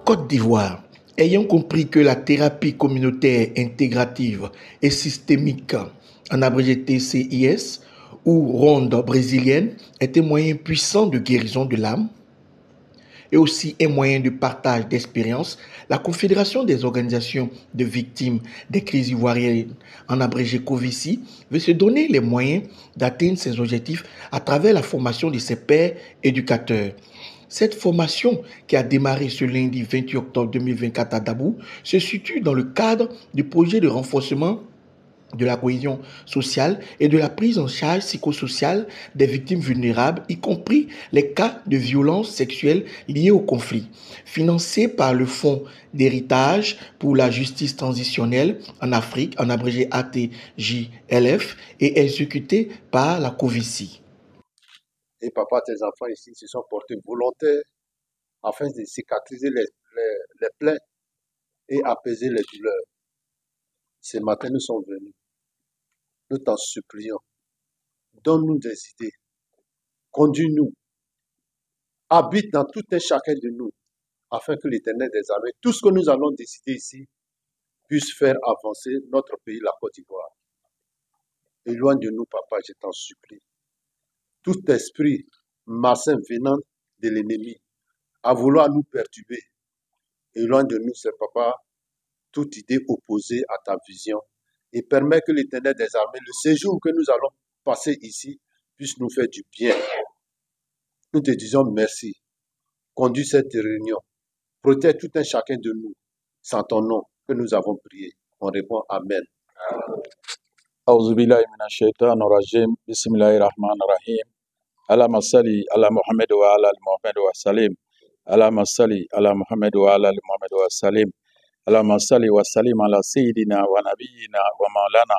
Côte d'Ivoire, ayant compris que la thérapie communautaire intégrative et systémique, en abrégé TCIS, ou ronde brésilienne, est un moyen puissant de guérison de l'âme et aussi un moyen de partage d'expériences, la Confédération des organisations de victimes des crises ivoiriennes, en abrégé COVICI, veut se donner les moyens d'atteindre ses objectifs à travers la formation de ses pairs éducateurs. Cette formation, qui a démarré ce lundi 28 octobre 2024 à Dabou, se situe dans le cadre du projet de renforcement de la cohésion sociale et de la prise en charge psychosociale des victimes vulnérables, y compris les cas de violences sexuelles liées au conflit, financé par le Fonds d'héritage pour la justice transitionnelle en Afrique, en abrégé ATJLF, et exécuté par la COVICI. Et papa, tes enfants ici se sont portés volontaires afin de cicatriser les plaies et apaiser les douleurs. Ce matin, nous sommes venus. Nous t'en supplions. Donne-nous des idées. Conduis-nous. Habite dans tout un chacun de nous, afin que l'Éternel des armées, tout ce que nous allons décider ici, puisse faire avancer notre pays, la Côte d'Ivoire. Éloigne de nous, papa, je t'en supplie. Tout esprit malsain venant de l'ennemi, à vouloir nous perturber, éloigne de nous, c'est papa, toute idée opposée à ta vision, et permet que l'Éternel des armées, le séjour que nous allons passer ici, puisse nous faire du bien. Nous te disons merci. Conduis cette réunion. Protège tout un chacun de nous. C'est en ton nom que nous avons prié. On répond Amen. Auzubillahi minash-shaytanir rajim. Bismillahir-rahmanir-rahim. Allahumma salli ala Muhammad wa ala Muhammad wa salim. Allahumma salli ala Muhammad wa ala Muhammad wa salim. Allahumma salli wa salim ala sayyidina wa nabiyyina wa maulana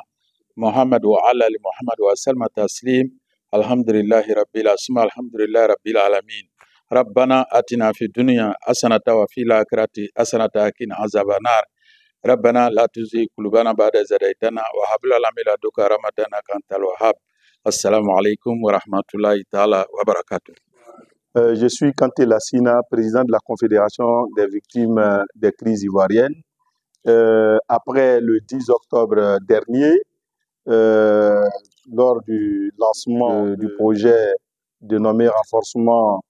Muhammad wa ala Muhammad wa sallam taslim. Alhamdulillahi rabbil asma, alhamdulillahi rabbil alamin. Rabbana atina fi dunya hasanatan wa fil akhirati hasanatan wa qina azabannar. Rabbana la tuzigh qulubana ba'da idh hadaytana wa hab lana min ladunka rahmatan innaka antal wahhab. Assalamu alaikum wa rahmatullahi ta'ala wa barakatuh. Je suis Kanté Lassina, président de la Confédération des victimes des crises ivoiriennes. Après le 10 octobre dernier, lors du lancement du projet dénommé renforcement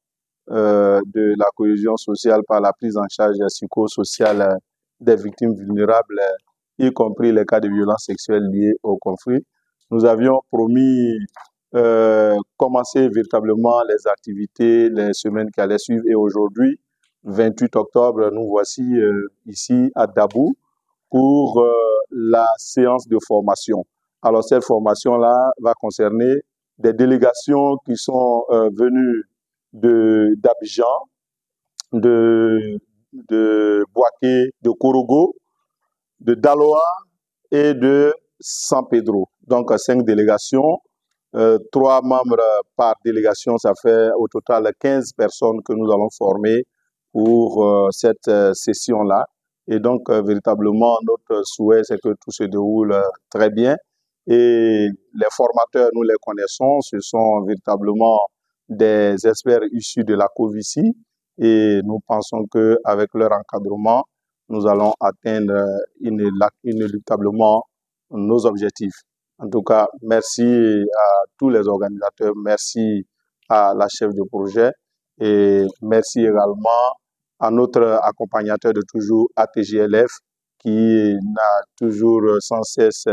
de la cohésion sociale par la prise en charge psychosociale des victimes vulnérables, y compris les cas de violences sexuelles liées au conflit, nous avions promis commencer véritablement les activités les semaines qui allaient suivre. Et aujourd'hui, 28 octobre, nous voici ici à Dabou pour la séance de formation. Alors cette formation-là va concerner des délégations qui sont venues d'Abidjan, de Boaké, de Korogo, de Daloa et de San Pedro. Donc 5 délégations, 3 membres par délégation, ça fait au total 15 personnes que nous allons former pour cette session-là. Et donc véritablement notre souhait, c'est que tout se déroule très bien. Et les formateurs, nous les connaissons, ce sont véritablement des experts issus de la COVICI. Et nous pensons qu'avec leur encadrement, nous allons atteindre inéluctablement nos objectifs. En tout cas, merci à tous les organisateurs, merci à la chef de projet et merci également à notre accompagnateur de toujours, ATJLF, qui n'a toujours sans cesse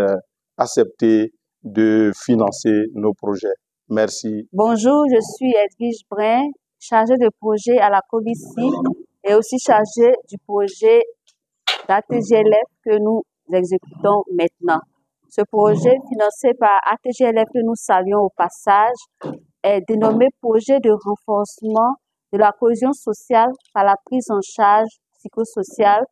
accepté de financer nos projets. Merci. Bonjour, je suis Edwige Brin, chargée de projet à la COVICI et aussi chargée du projet d'ATJLF que nous exécutons maintenant. Ce projet financé par ATJLF que nous saluons au passage est dénommé projet de renforcement de la cohésion sociale par la prise en charge psychosociale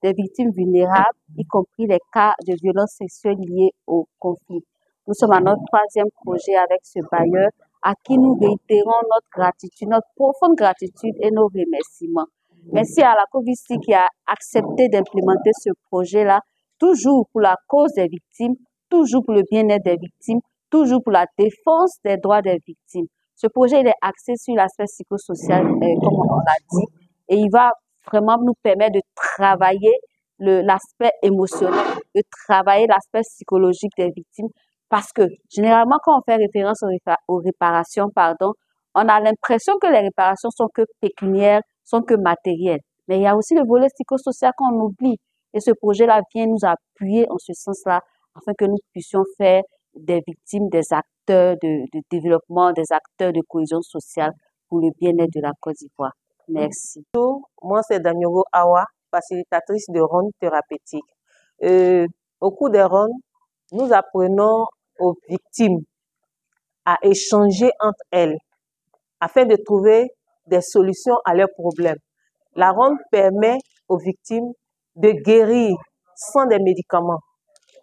des victimes vulnérables, y compris les cas de violences sexuelles liées au conflit. Nous sommes à notre 3e projet avec ce bailleur à qui nous réitérons notre gratitude, notre profonde gratitude et nos remerciements. Merci à la COVICI qui a accepté d'implémenter ce projet-là, toujours pour la cause des victimes, toujours pour le bien-être des victimes, toujours pour la défense des droits des victimes. Ce projet il est axé sur l'aspect psychosocial, comme on l'a dit, et il va vraiment nous permet de travailler l'aspect émotionnel, de travailler l'aspect psychologique des victimes. Parce que généralement, quand on fait référence aux réparations, on a l'impression que les réparations sont que pécuniaires, sont que matérielles. Mais il y a aussi le volet psychosocial qu'on oublie. Et ce projet-là vient nous appuyer en ce sens-là, afin que nous puissions faire des victimes, des acteurs de développement, des acteurs de cohésion sociale pour le bien-être de la Côte d'Ivoire. Merci. Moi, c'est Danioro Awa, facilitatrice de rondes thérapeutiques. Au cours des rondes, nous apprenons aux victimes à échanger entre elles afin de trouver des solutions à leurs problèmes. La ronde permet aux victimes de guérir sans des médicaments.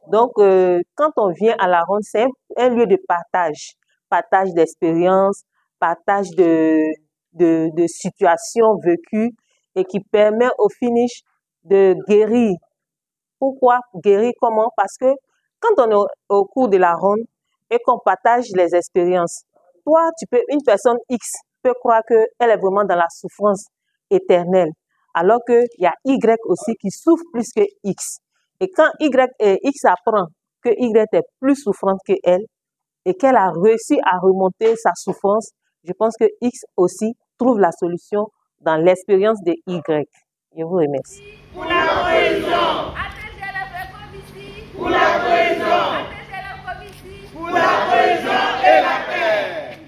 Donc, quand on vient à la ronde, c'est un lieu de partage d'expériences, partage de situations vécues et qui permet au finish de guérir. Pourquoi guérir? Comment? Parce que quand on est au cours de la ronde et qu'on partage les expériences, toi, une personne X peut croire qu'elle est vraiment dans la souffrance éternelle, alors qu'il y a Y aussi qui souffre plus que X. Et quand X apprend que Y est plus souffrante qu'elle et qu'elle a réussi à remonter sa souffrance, je pense que X aussi trouve la solution dans l'expérience de Y. Je vous remercie. Pour la cohésion. Pour la cohésion. Pour la cohésion.